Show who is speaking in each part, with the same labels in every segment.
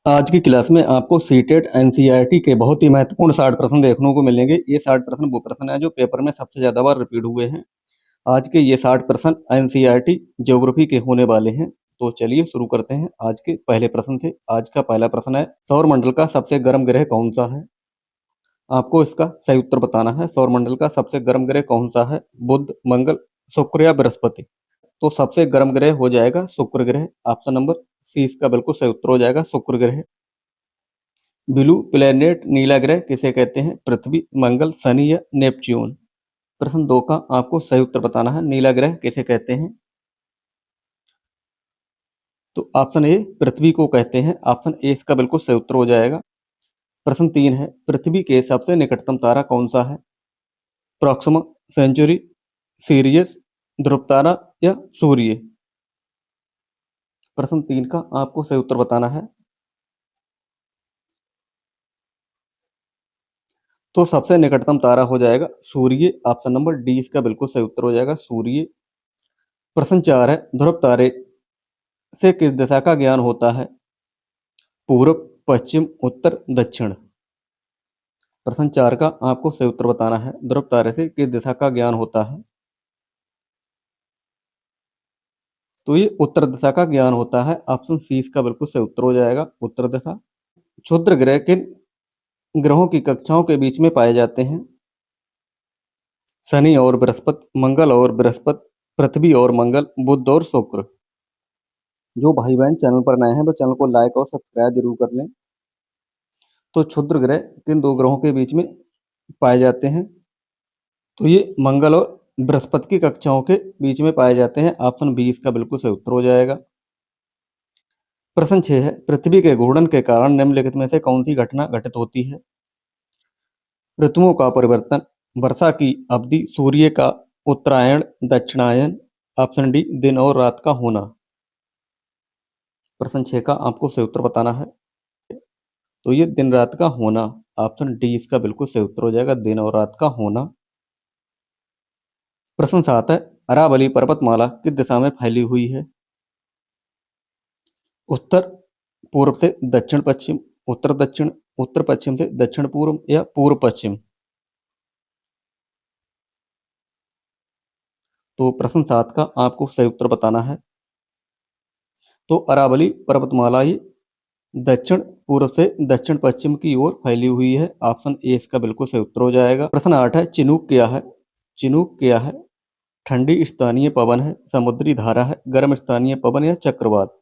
Speaker 1: आज की क्लास में आपको सीटेट एनसीईआरटी के बहुत ही महत्वपूर्ण 60 प्रश्न देखने को मिलेंगे। ये 60 प्रश्न वो प्रश्न है जो पेपर में सबसे ज़्यादा बार रिपीट हुए हैं। आज के ये 60 प्रश्न एनसीईआरटी ज्योग्राफी के होने वाले हैं। तो चलिए शुरू करते हैं आज के पहले प्रश्न से। आज का पहला प्रश्न है, सौरमंडल का सबसे गर्म ग्रह कौन सा है? आपको इसका सही उत्तर बताना है। सौरमंडल का सबसे गर्म ग्रह कौन सा है? बुध, मंगल, शुक्र या बृहस्पति? तो सबसे गर्म ग्रह हो जाएगा शुक्र ग्रह। ऑप्शन नंबर सी इसका बिल्कुल सही उत्तर हो जाएगा, शुक्र ग्रह। ब्लू प्लेनेट नीला ग्रह किसे कहते हैं? पृथ्वी, मंगल, शनि या नेपच्यून? प्रश्न 2 का आपको सही उत्तर बताना है। नीला ग्रह किसे कहते हैं? तो ऑप्शन ए पृथ्वी को कहते हैं। ऑप्शन ए इसका बिल्कुल सही उत्तर हो जाएगा। प्रश्न 3 है, पृथ्वी के सबसे निकटतम तारा कौन सा है? प्रॉक्सिमा सेंचुरी, सीरियस, ध्रुव तारा या सूर्य? प्रश्न 3 का आपको सही उत्तर बताना है। तो सबसे निकटतम तारा हो जाएगा सूर्य। ऑप्शन नंबर डी इसका बिल्कुल सही उत्तर हो जाएगा, सूर्य। प्रश्न 4 है, ध्रुव तारे से किस दिशा का ज्ञान होता है? पूर्व, पश्चिम, उत्तर, दक्षिण? प्रश्न 4 का आपको सही उत्तर बताना है। ध्रुव तारे से किस दिशा का ज्ञान होता है? तो ये उत्तर दिशा का ज्ञान होता है। ऑप्शन सी इसका बिल्कुल सही उत्तर हो जाएगा, उत्तर दिशा। क्षुद्र ग्रह किन ग्रहों की कक्षाओं के बीच में पाए जाते हैं? शनि और बृहस्पति, मंगल और बृहस्पति, पृथ्वी और मंगल, बुध और शुक्र? जो भाई बहन चैनल पर नए हैं वो चैनल को लाइक और सब्सक्राइब जरूर कर लें। तो क्षुद्र ग्रह किन दो ग्रहों के बीच में पाए जाते हैं? तो ये मंगल और बृहस्पति की कक्षाओं के बीच में पाए जाते हैं। ऑप्शन बी इसका बिल्कुल सही उत्तर हो जाएगा। प्रश्न 6 है, पृथ्वी के घूर्णन के कारण निम्नलिखित में से कौन सी घटना घटित होती है? ऋतुओं का परिवर्तन, वर्षा की अवधि, सूर्य का उत्तरायण, दक्षिणायन? ऑप्शन डी दिन और रात का होना? प्रश्न 6 का आपको सही उत्तर बताना है। तो ये दिन रात का होना। ऑप्शन डी इसका बिल्कुल सही उत्तर हो जाएगा, दिन और रात का होना। प्रश्न 7 है, अरावली पर्वतमाला किस दिशा में फैली हुई है? उत्तर पूर्व से दक्षिण पश्चिम, उत्तर दक्षिण, उत्तर पश्चिम से दक्षिण पूर्व या पूर्व पश्चिम? तो प्रश्न 7 का आपको सही उत्तर बताना है। तो अरावली पर्वतमाला ही दक्षिण पूर्व से दक्षिण पश्चिम की ओर फैली हुई है। ऑप्शन ए इसका बिल्कुल सही उत्तर हो जाएगा। प्रश्न 8 है, चिनूक क्या है? चिनूक क्या है? ठंडी स्थानीय पवन है, समुद्री धारा है, गर्म स्थानीय पवन या चक्रवात?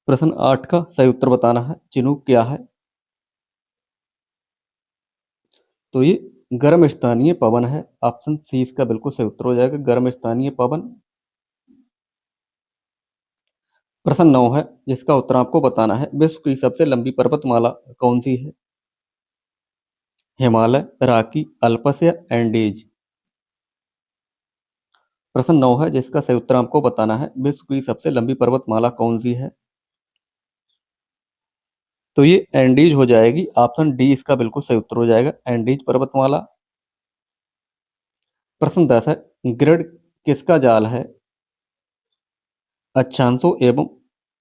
Speaker 1: प्रश्न 8 का सही उत्तर बताना है। चिनूक क्या है? तो ये गर्म स्थानीय पवन है। ऑप्शन सी इसका बिल्कुल सही उत्तर हो जाएगा, गर्म स्थानीय पवन। प्रश्न 9 है, जिसका उत्तर आपको बताना है। विश्व की सबसे लंबी पर्वतमाला कौन सी है? हिमालय, राकी, अल्पस या एंडीज? प्रश्न 9 है, जिसका सही उत्तर आपको बताना है। विश्व की सबसे लंबी पर्वतमाला कौन सी है? तो ये एंडीज हो जाएगी। ऑप्शन डी इसका बिल्कुल सही उत्तर हो जाएगा, एंडीज पर्वतमाला। प्रश्न 10 है, ग्रिड किसका जाल है? अक्षांशों एवं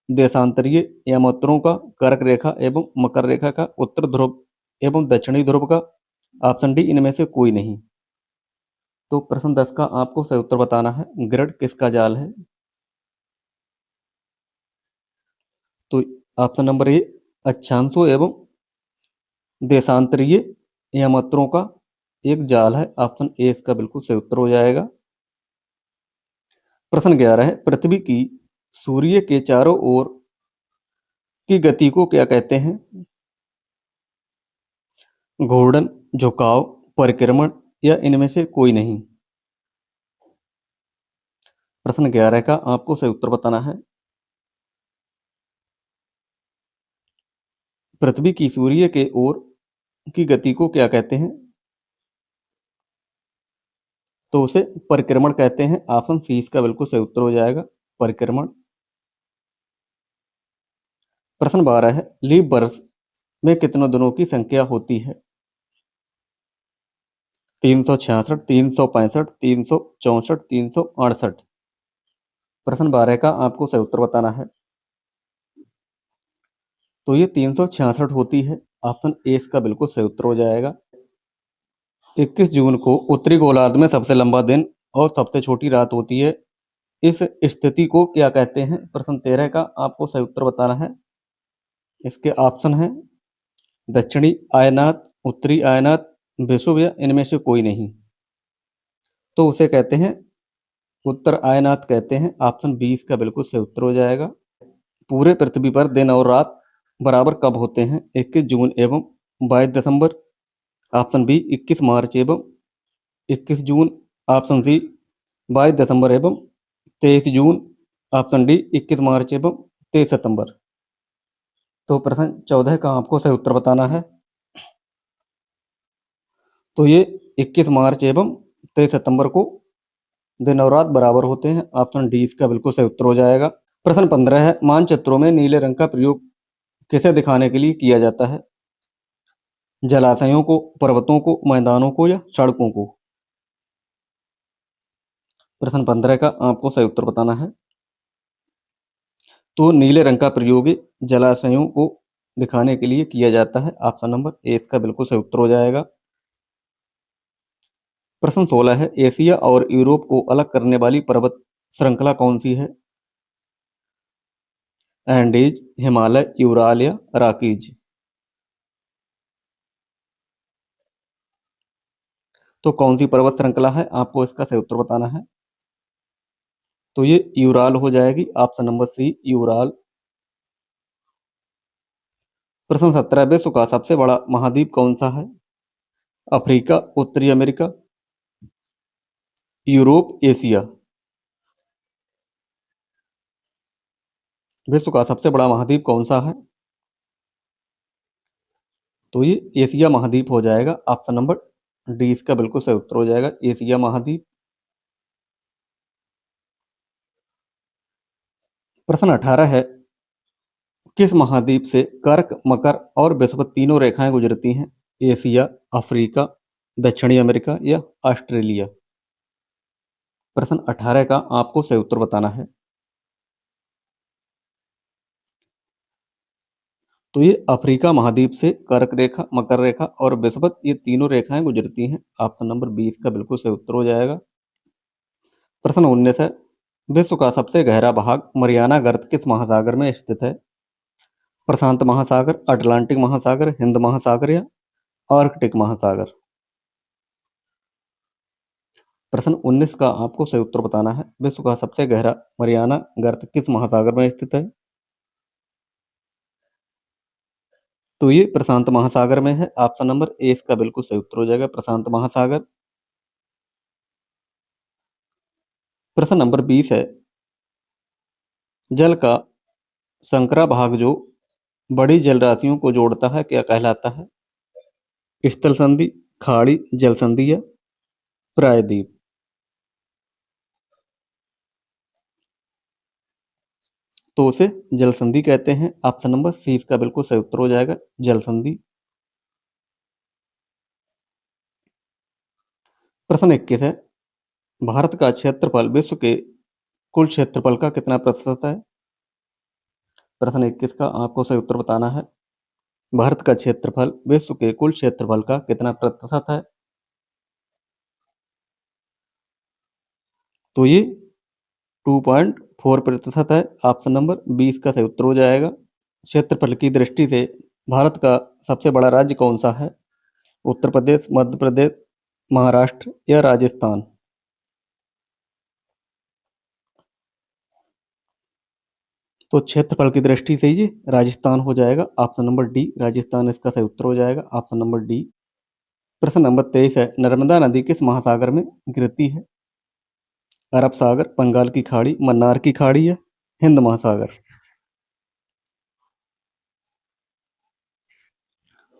Speaker 1: देशांतरीय यामात्रों का, कर्क रेखा एवं मकर रेखा का, उत्तर ध्रुव एवं दक्षिणी ध्रुव का? ऑप्शन डी इनमें से कोई नहीं। तो प्रश्न 10 का आपको सही उत्तर बताना है। ग्रिड किसका जाल है? तो ऑप्शन नंबर ए अक्षांशों एवं देशांतरीय यामात्रों का एक जाल है। ऑप्शन ए इसका बिल्कुल सही उत्तर हो जाएगा। प्रश्न 11 है, पृथ्वी की सूर्य के चारों ओर की गति को क्या कहते हैं? घूर्णन, झुकाव, परिक्रमण या इनमें से कोई नहीं? प्रश्न 11 का आपको सही उत्तर बताना है। पृथ्वी की सूर्य के ओर की गति को क्या कहते हैं? तो उसे परिक्रमण कहते हैं। ऑप्शन सी इसका बिल्कुल सही उत्तर हो जाएगा, परिक्रमण। प्रश्न 12 है, लीप वर्ष में कितनों दिनों की संख्या होती है? 366, 365, 364, 368? प्रश्न 12 का आपको सही उत्तर बताना है। तो ये 366 होती है। ऑप्शन ए इसका बिल्कुल सही उत्तर हो जाएगा। 21 जून को उत्तरी गोलार्ध में सबसे लंबा दिन और सबसे छोटी रात होती है। इस स्थिति को क्या कहते हैं? प्रश्न 13 का आपको सही उत्तर बताना है। इसके ऑप्शन हैं दक्षिणी आयनात, उत्तरी आयनात, विषुव या इनमें से कोई नहीं। तो उसे कहते हैं उत्तर आयनात कहते हैं। ऑप्शन बी इसका बिल्कुल सही उत्तर हो जाएगा। पूरे पृथ्वी पर दिन और रात बराबर कब होते हैं? 21 जून एवं 22 दिसंबर। ऑप्शन बी 21 मार्च एवं 21 जून। ऑप्शन सी 22 दिसंबर एवं 23 जून। ऑप्शन डी 21 मार्च एवं 23 सितंबर। तो प्रश्न 14 का आपको सही उत्तर बताना है। तो ये 21 मार्च एवं 23 सितंबर को दिन और रात बराबर होते हैं। ऑप्शन डी इसका बिल्कुल सही उत्तर हो जाएगा। प्रश्न 15 है, मानचित्रों में नीले रंग का प्रयोग किसे दिखाने के लिए किया जाता है? जलाशयों को, पर्वतों को, मैदानों को या सड़कों को? प्रश्न 15 का आपको सही उत्तर बताना है। तो नीले रंग का प्रयोग जलाशयों को दिखाने के लिए किया जाता है। ऑप्शन नंबर ए इसका बिल्कुल सही उत्तर हो जाएगा। प्रश्न 16 है, एशिया और यूरोप को अलग करने वाली पर्वत श्रृंखला कौन सी है? एंडीज, हिमालय, यूराल या रॉकीज? तो कौन सी पर्वत श्रृंखला है? आपको इसका सही उत्तर बताना है। तो ये यूराल हो जाएगी। Option number C Ural. प्रश्न 17, विश्व का सबसे बड़ा महाद्वीप कौन सा है? अफ्रीका, उत्तरी अमेरिका, यूरोप, एशिया? विश्व का सबसे बड़ा महाद्वीप कौन सा है? तो ये एशिया महाद्वीप हो जाएगा। ऑप्शन नंबर डी इसका बिल्कुल सही उत्तर हो जाएगा, एशिया महाद्वीप। प्रश्न 18 है, किस महाद्वीप से कर्क, मकर और विषुवत तीनों रेखाएं गुजरती हैं? एशिया, अफ्रीका, दक्षिणी अमेरिका या ऑस्ट्रेलिया? प्रश्न 18 का आपको सही उत्तर बताना है। तो ये अफ्रीका महाद्वीप से कर्क रेखा, मकर रेखा और विषुवत ये तीनों रेखाएं गुजरती हैं। ऑप्शन नंबर 20 का बिल्कुल सही उत्तर हो जाएगा। प्रश्न 19 है, विश्व का सबसे गहरा भाग मरियाना गर्त किस महासागर में स्थित है? प्रशांत महासागर, अटलांटिक महासागर, हिंद महासागर या आर्कटिक महासागर? प्रश्न 19 का आपको सही उत्तर बताना है। विश्व का सबसे गहरा मरियाना गर्त किस महासागर में स्थित है? तो ये प्रशांत महासागर में है। ऑप्शन नंबर ए इसका बिल्कुल सही उत्तर हो जाएगा, प्रशांत महासागर। प्रश्न नंबर 20 है, जल का संकरा भाग जो बड़ी जल राशियों को जोड़ता है क्या कहलाता है? स्थल संधि, खाड़ी, जल संधि या प्रायद्वीप? तो उसे जल संधि कहते हैं। ऑप्शन नंबर सी इसका बिल्कुल सही उत्तर हो जाएगा, जल संधि। प्रश्न 21 है, भारत का क्षेत्रफल विश्व के कुल क्षेत्रफल का कितना प्रतिशत है? प्रश्न 21 का आपको सही उत्तर बताना है। भारत का क्षेत्रफल विश्व के कुल क्षेत्रफल का कितना प्रतिशत है? तो ये 2.4% है। ऑप्शन नंबर 20 का सही उत्तर हो जाएगा। क्षेत्रफल की दृष्टि से भारत का सबसे बड़ा राज्य कौन सा है? उत्तर प्रदेश, मध्य प्रदेश, महाराष्ट्र या राजस्थान? तो क्षेत्रफल की दृष्टि से ये राजस्थान हो जाएगा। ऑप्शन नंबर डी राजस्थान इसका सही उत्तर हो जाएगा। Option number D. प्रश्न नंबर 23 है, नर्मदा नदी किस महासागर में गिरती है? अरब सागर, बंगाल की खाड़ी, मन्नार की खाड़ी या हिंद महासागर?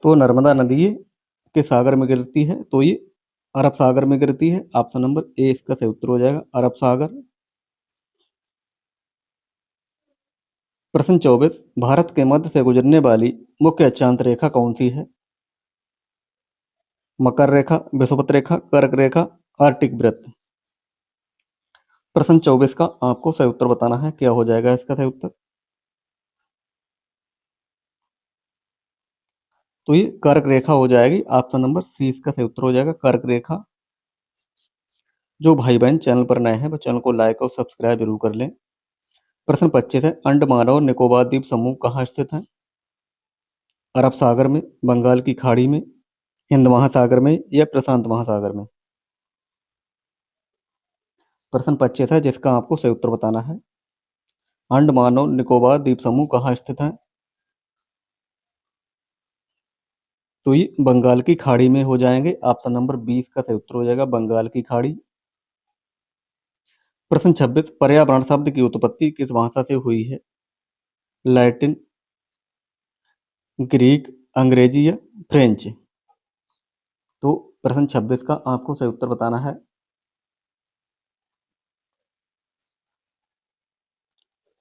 Speaker 1: तो नर्मदा नदी के सागर में गिरती है, तो ये अरब सागर में गिरती है। ऑप्शन नंबर ए इसका सही उत्तर हो जाएगा, अरब सागर। प्रश्न 24, भारत के मध्य से गुजरने वाली मुख्य अक्षांश रेखा कौन सी है? मकर रेखा, विषुवत रेखा, कर्क रेखा, आर्टिक वृत्त? प्रश्न 24 का आपको सही उत्तर बताना है। क्या हो जाएगा इसका सही उत्तर? तो ये कर्क रेखा हो जाएगी। ऑप्शन नंबर सी इसका सही उत्तर हो जाएगा, कर्क रेखा। जो भाई बहन चैनल पर नए हैं वो चैनल को लाइक और सब्सक्राइब जरूर कर लें। प्रश्न 25 है, अंडमान और निकोबार द्वीप समूह कहाँ स्थित है? अरब सागर में, बंगाल की खाड़ी में, हिंद महासागर में या प्रशांत महासागर में? प्रश्न 25 है जिसका आपको सही उत्तर बताना है। अंडमान और निकोबार द्वीप समूह कहाँ स्थित है? तो ये बंगाल की खाड़ी में हो जाएंगे। ऑप्शन नंबर 20 का सही उत्तर हो जाएगा, बंगाल की खाड़ी। प्रश्न 26, पर्यावरण शब्द की उत्पत्ति किस भाषा से हुई है? लैटिन, ग्रीक, अंग्रेजी या फ्रेंच? तो प्रश्न 26 का आपको सही उत्तर बताना है।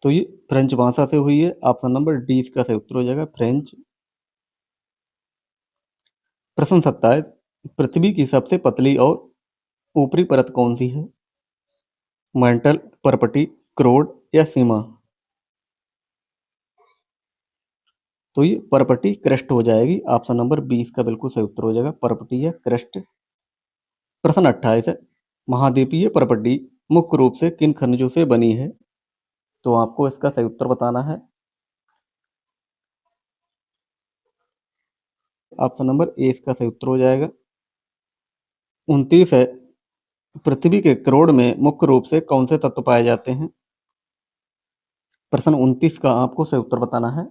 Speaker 1: तो ये फ्रेंच भाषा से हुई है। ऑप्शन नंबर डी इसका सही उत्तर हो जाएगा, फ्रेंच। प्रश्न 27, पृथ्वी की सबसे पतली और ऊपरी परत कौन सी है? मेंटल, परपटी, क्रोड या सीमा? तो ये परपटी क्रस्ट हो जाएगी। ऑप्शन नंबर 20 का बिल्कुल सही उत्तर हो जाएगा, परपटी या क्रस्ट। प्रश्न 28 है, महाद्वीपीय परपटी मुख्य रूप से किन खनिजों से बनी है? तो आपको इसका सही उत्तर बताना है। ऑप्शन नंबर ए इसका सही उत्तर हो जाएगा। 29 है, पृथ्वी के करोड़ में मुख्य रूप से कौन से तत्व पाए जाते हैं? प्रश्न 29 का आपको सही उत्तर बताना है।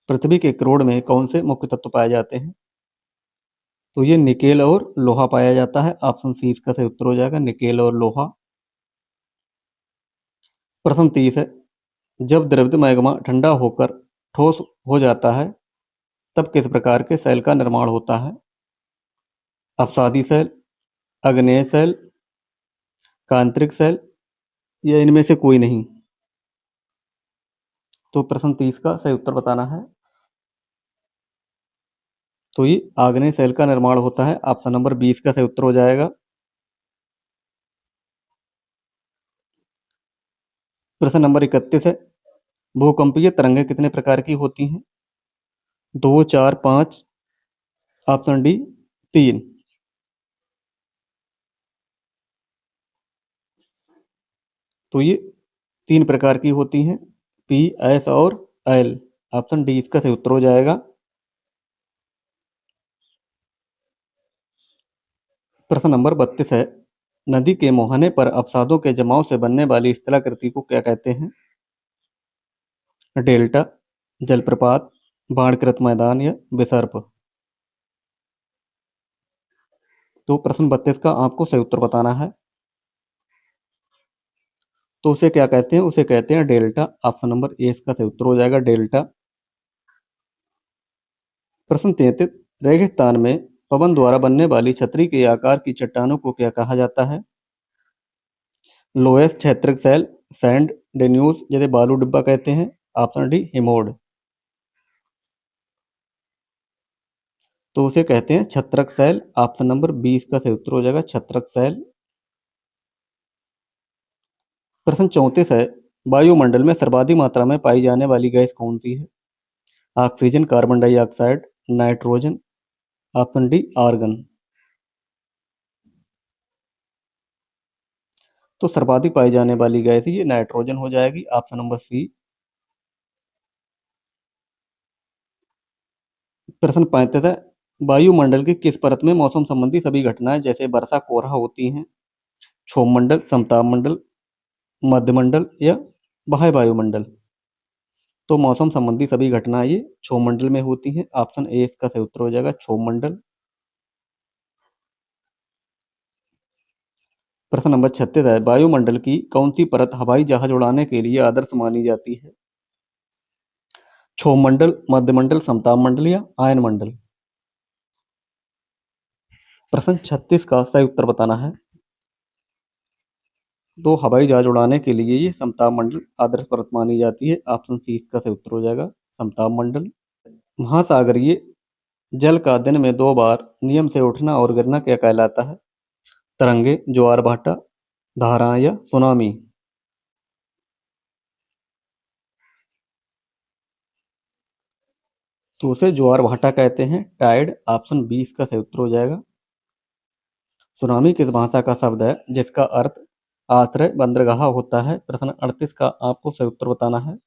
Speaker 1: पृथ्वी के करोड़ में कौन से मुख्य तत्व पाए जाते हैं? तो ये निकेल और लोहा पाया जाता है। ऑप्शन सी इसका सही उत्तर हो जाएगा, निकेल और लोहा। प्रश्न 30 है, जब द्रवित मैग्मा ठंडा होकर ठोस हो जाता है तब किस प्रकार के सेल का निर्माण होता है? अपसादी सेल, अग्नेय सेल, कांतरिक सेल या इनमें से कोई नहीं? तो प्रश्न 30 का सही उत्तर बताना है। तो ये आग्नेय सेल का निर्माण होता है। ऑप्शन नंबर 20 का सही उत्तर हो जाएगा। प्रश्न नंबर 31 है, भूकंपीय तरंगें कितने प्रकार की होती हैं? 2, 4, 5? Option D 3? तो ये 3 प्रकार की होती हैं, पी, एस और एल। ऑप्शन डी इसका सही उत्तर हो जाएगा। प्रश्न नंबर 32 है, नदी के मुहाने पर अवसादों के जमाव से बनने वाली स्थलाकृति को क्या कहते हैं? डेल्टा, जलप्रपात, बाढ़कृत मैदान या विसर्प? तो प्रश्न 32 का आपको सही उत्तर बताना है। तो उसे क्या कहते हैं? उसे कहते हैं डेल्टा। ऑप्शन नंबर ए इसका सही उत्तर हो जाएगा, डेल्टा। प्रश्न 33, रेगिस्तान में पवन द्वारा बनने वाली छतरी के आकार की चट्टानों को क्या कहा जाता है? लोएस क्षैतिक सेल, सैंड डेन्यूज जिसे बालू डिब्बा कहते हैं। ऑप्शन डी हिमोड। तो उसे कहते हैं छत्रक सेल। ऑप्शन नंबर 20 का सही उत्तर हो जाएगा, छत्रक सेल। प्रश्न 34 है, वायुमंडल में सर्वाधिक मात्रा में पाई जाने वाली गैस कौन सी है? Oxygen, carbon dioxide, nitrogen? Option D argon. तो सर्वाधिक पाई जाने वाली गैस ये नाइट्रोजन हो जाएगी। Option number C. प्रश्न 35 है, वायुमंडल की किस परत में मौसम संबंधी सभी घटनाएं जैसे वर्षा, कोहरा होती हैं? क्षोभमंडल, समताप मंडल, मध्यमंडल या बाह्य वायुमंडल? तो मौसम संबंधी सभी घटनाएं ये क्षोभमंडल में होती हैं। ऑप्शन ए इसका सही उत्तर हो जाएगा, क्षोभमंडल। प्रश्न नंबर 36 है, वायुमंडल की कौन सी परत हवाई जहाज उड़ाने के लिए आदर्श मानी जाती है? क्षोभमंडल, मध्यमंडल, समताप मंडल या आयन मंडल? प्रश्न 36 का सही उत्तर बताना है। तो हवाई जहाज उड़ाने के लिए ये समताप मंडल आदर्श परत मानी जाती है। ऑप्शन सी इसका सही उत्तर हो जाएगा, समताप मंडल। महासागरीय जल का दिन में 2 बार नियम से उठना और गिरना क्या कहलाता है? तरंगे, ज्वार भाटा, धाराएं या सुनामी? तो उसे ज्वार भाटा कहते हैं। टाइड ऑप्शन 20 इसका सही उत्तर हो जाएगा। सुनामी किस भाषा का शब्द है जिसका अर्थ आश्रय बंदरगाह होता है? प्रश्न 38 का आपको सही उत्तर बताना है।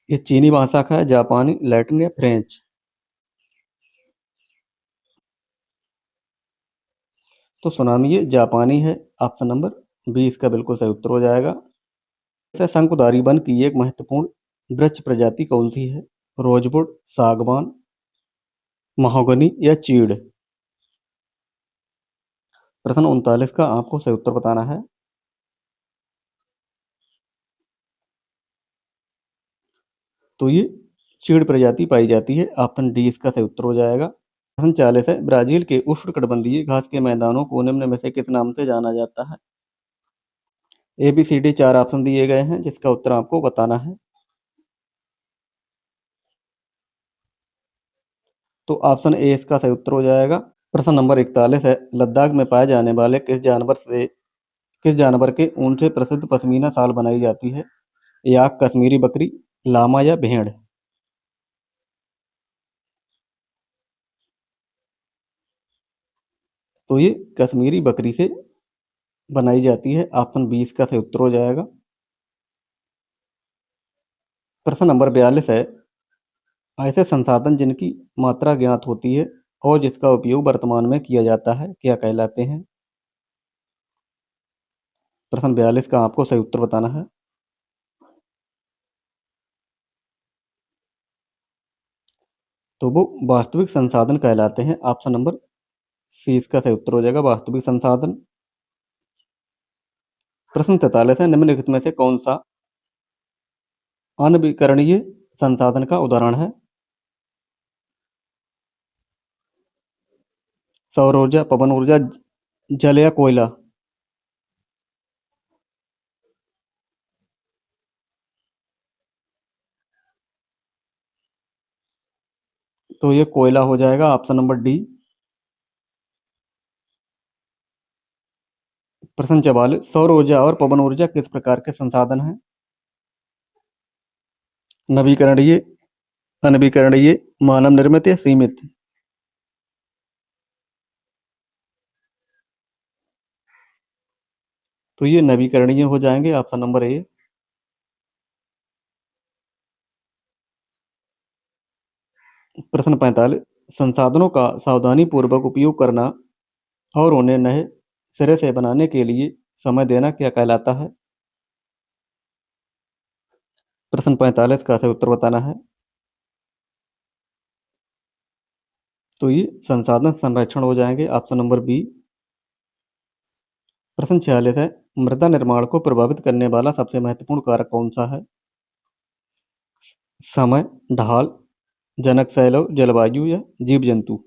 Speaker 1: ये चीनी भाषा का है, जापानी, लैटिन या फ्रेंच? तो सुनामी ये जापानी है। ऑप्शन नंबर 20 का बिल्कुल सही उत्तर हो जाएगा। ऐसे शंकुधारी वन की एक महत्वपूर्ण वृक्ष प्रजाति कौन सी है? रोजवुड, सागवान, महोगनी या चीड़? प्रश्न 39 का आपको सही उत्तर बताना है। तो ये चीड़ प्रजाति पाई जाती है। ऑप्शन डी इसका सही उत्तर हो जाएगा। प्रश्न 40 है, ब्राजील के उष्णकटिबंधीय घास के मैदानों को निम्न में से किस नाम से जाना जाता है? A B C D 4 option दिए गए हैं जिसका उत्तर आपको बताना है। तो ऑप्शन ए इसका सही उत्तर हो जाएगा। प्रश्न नंबर 41 है, लद्दाख में पाए जाने वाले किस जानवर के ऊन से प्रसिद्ध पश्मीना शाल बनाई जाती है? याक, कश्मीरी बकरी, लामा या भेड़? तो ये कश्मीरी बकरी से बनाई जाती है। ऑप्शन 20 का सही उत्तर हो जाएगा। प्रश्न नंबर 42 है, ऐसे संसाधन जिनकी मात्रा ज्ञात होती है और जिसका उपयोग वर्तमान में किया जाता है क्या कहलाते हैं? प्रश्न 42 का आपको सही उत्तर बताना है। तो वो वास्तविक संसाधन कहलाते हैं। ऑप्शन नंबर सी इसका सही उत्तर हो जाएगा, वास्तविक संसाधन। प्रश्न 43 है, निम्नलिखित में से कौन सा अनवीकरणीय संसाधन का उदाहरण है? सौर ऊर्जा, पवन ऊर्जा, जल या कोयला? तो ये कोयला हो जाएगा। Option number D. प्रश्न 44, सौर ऊर्जा और पवन ऊर्जा किस प्रकार के संसाधन हैं? नवीकरणीय, अनवीकरणीय, मानव निर्मित या सीमित? तो ये नवीकरणीय हो जाएंगे। Option number A. प्रश्न 45, संसाधनों का सावधानी पूर्वक उपयोग करना और उन्हें नए सिरे से बनाने के लिए समय देना क्या कहलाता है? प्रश्न 45 का सही उत्तर बताना है। तो ये संसाधन संरक्षण हो जाएंगे। Option number B. प्रश्न 46 है, मृदा निर्माण को प्रभावित करने वाला सबसे महत्वपूर्ण कारक कौन सा है? समय, ढाल, जनक सैलाव, जलवायु या जीव जंतु?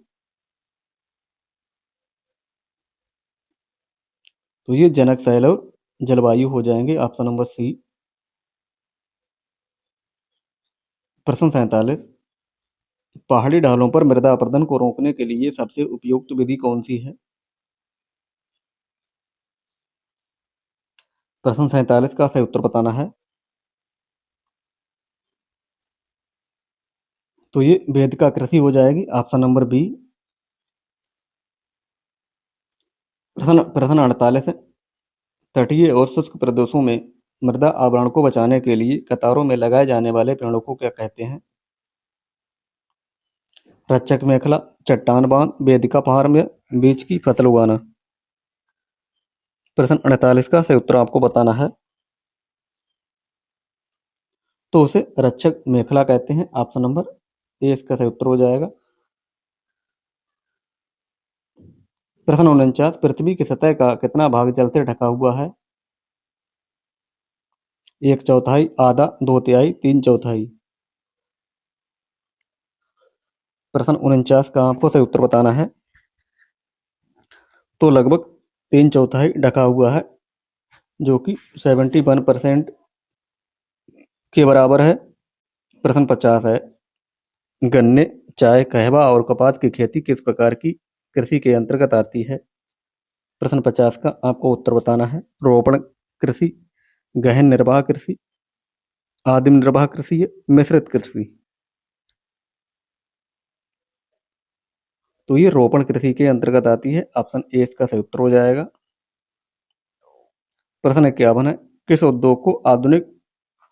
Speaker 1: तो ये जनक सैलाव, जलवायु हो जाएंगे। Option number C. प्रश्न 47, पहाड़ी ढालों पर मृदा अपरदन को रोकने के लिए सबसे उपयुक्त विधि कौन सी है? प्रश्न 47 का सही उत्तर बताना है। तो ये वेदिका कृषि हो जाएगी। Option number B. प्रश्न 48 है, तटीय और शुष्क प्रदेशों में मृदा आवरण को बचाने के लिए कतारों में लगाए जाने वाले पेड़ों को क्या कहते हैं? रक्षक मेखला, चट्टान बांध, वेदिका फार्म या बीज की फसल उगाना? प्रश्न 48 का सही उत्तर आपको बताना है। तो उसे रक्षक मेखला कहते हैं। ऑप्शन नंबर ए इसका सही उत्तर हो जाएगा। प्रश्न 49, पृथ्वी की सतह का कितना भाग जल से ढका हुआ है? एक चौथाई, आधा, दो तिहाई, तीन चौथाई? प्रश्न 49 का आपको सही उत्तर बताना है। तो लगभग तीन चौथाई ढका हुआ है, जो कि 71% के बराबर है। प्रश्न 50 है, गन्ने, चाय, कहवा और कपास की खेती किस प्रकार की कृषि के अंतर्गत आती है? प्रश्न 50 का आपको उत्तर बताना है। रोपण कृषि, गहन निर्वाह कृषि, आदिम निर्वाह कृषि या मिश्रित कृषि? तो ये रोपण कृषि के अंतर्गत आती है। ऑप्शन ए इसका सही उत्तर हो जाएगा। प्रश्न 51 है, किस उद्योग को आधुनिक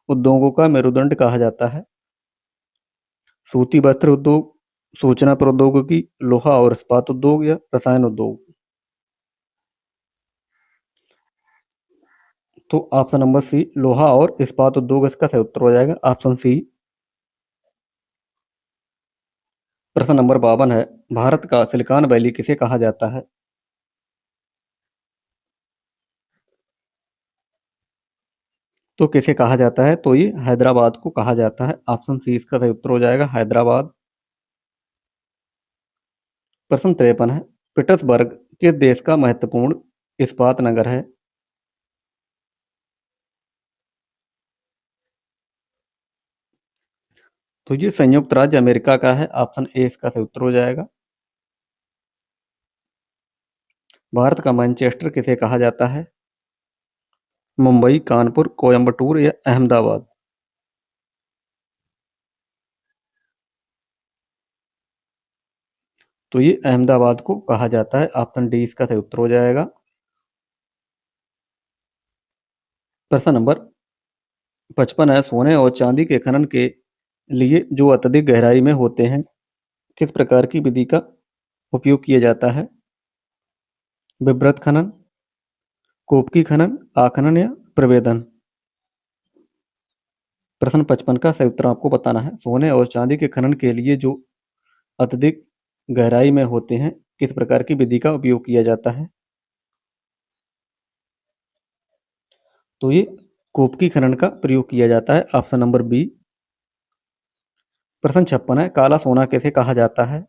Speaker 1: उद्योगों का मेरुदंड कहा जाता है? सूती वस्त्र उद्योग, सूचना प्रौद्योगिकी, लोहा और इस्पात उद्योग या रसायन उद्योग? तो ऑप्शन नंबर सी लोहा और इस्पात उद्योग इसका सही उत्तर हो जाएगा। Option C. प्रश्न नंबर 52 है, भारत का सिलिकॉन वैली किसे कहा जाता है? तो किसे कहा जाता है? तो ये हैदराबाद को कहा जाता है। ऑप्शन सी इसका सही उत्तर हो जाएगा, हैदराबाद। प्रश्न 53 है, पीटर्सबर्ग किस देश का महत्वपूर्ण इस्पात नगर है? तो ये संयुक्त राज्य अमेरिका का है। ऑप्शन ए इसका सही उत्तर हो जाएगा। भारत का मैनचेस्टर किसे कहा जाता है? मुंबई, कानपुर, कोयम्बटूर या अहमदाबाद? तो ये अहमदाबाद को कहा जाता है। ऑप्शन डी इसका सही उत्तर हो जाएगा। प्रश्न नंबर 55 है, सोने और चांदी के खनन के लिए जो अत्यधिक गहराई में होते हैं, किस प्रकार की विधि का उपयोग किया जाता है? विब्रत खनन, कोपकी खनन, आखनन या प्रवेदन? प्रश्न 55 का सही उत्तर आपको बताना है। सोने और चांदी के खनन के लिए जो अत्यधिक गहराई में होते हैं, किस प्रकार की विधि का उपयोग किया जाता है? तो ये कोपकी खनन का प्रयोग किया जाता है। Option number B. प्रश्न 56 है, काला सोना किसे कहा जाता है?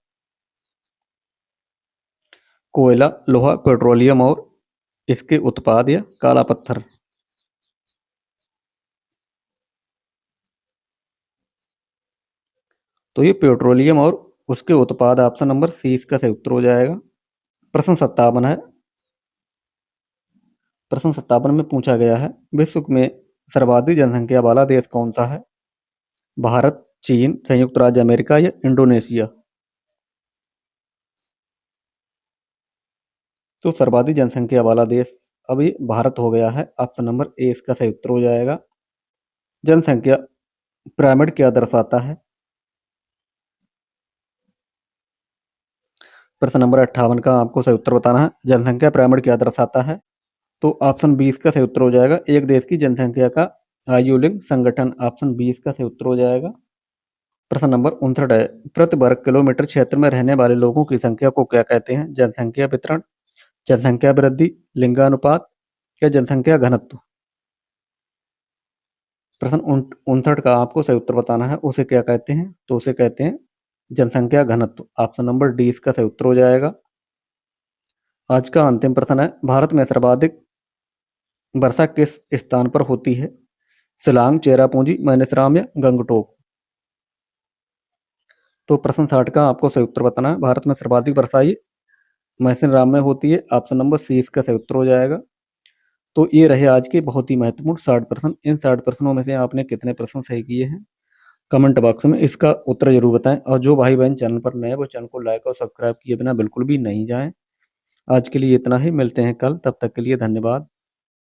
Speaker 1: कोयला, लोहा, पेट्रोलियम और इसके उत्पाद या काला पत्थर? तो ये पेट्रोलियम और उसके उत्पाद। ऑप्शन नंबर सी इसका सही उत्तर हो जाएगा। प्रश्न 57 है, प्रश्न 57 में पूछा गया है, विश्व में सर्वाधिक जनसंख्या वाला देश कौन सा है? भारत, चीन, संयुक्त राज्य अमेरिका या इंडोनेशिया? तो सर्वाधिक जनसंख्या वाला देश अभी भारत हो गया है। ऑप्शन नंबर ए इसका सही उत्तर हो जाएगा। जनसंख्या पिरामिड क्या दर्शाता है? प्रश्न नंबर 58 का आपको सही उत्तर बताना है। जनसंख्या पिरामिड क्या दर्शाता है? तो ऑप्शन 20 का सही उत्तर हो जाएगा, एक देश की जनसंख्या का आयु लिंग संगठन। ऑप्शन 20 का सही उत्तर हो जाएगा। प्रश्न नंबर 59 है, प्रति वर्ग किलोमीटर क्षेत्र में रहने वाले लोगों की संख्या को क्या कहते हैं? जनसंख्या वितरण, जनसंख्या वृद्धि, लिंगानुपात या जनसंख्या घनत्व? प्रश्न 59 का आपको सही उत्तर बताना है, उसे क्या कहते हैं? तो उसे कहते हैं जनसंख्या घनत्व। ऑप्शन नंबर डी इसका सही उत्तर हो जाएगा। आज का अंतिम प्रश्न है, भारत में सर्वाधिक वर्षा किस स्थान पर होती है? शिलांग, चेरापूंजी, मैनेसराम या गंगटोक? तो प्रश्न 60 का आपको सही उत्तर बताना है। भारत में सर्वाधिक वर्षा ये मैसिनराम में होती है। ऑप्शन नंबर सी इसका सही उत्तर हो जाएगा। तो ये रहे आज के बहुत ही महत्वपूर्ण 60 प्रश्न। इन 60 प्रश्नों में से आपने कितने प्रश्न सही किए हैं, कमेंट बॉक्स में इसका उत्तर जरूर बताएं। और जो भाई बहन चैनल पर नए हैं, वो चैनल को लाइक और सब्सक्राइब किए बिना बिल्कुल भी नहीं जाएं। आज के लिए इतना ही, मिलते हैं कल, तब तक के लिए धन्यवाद।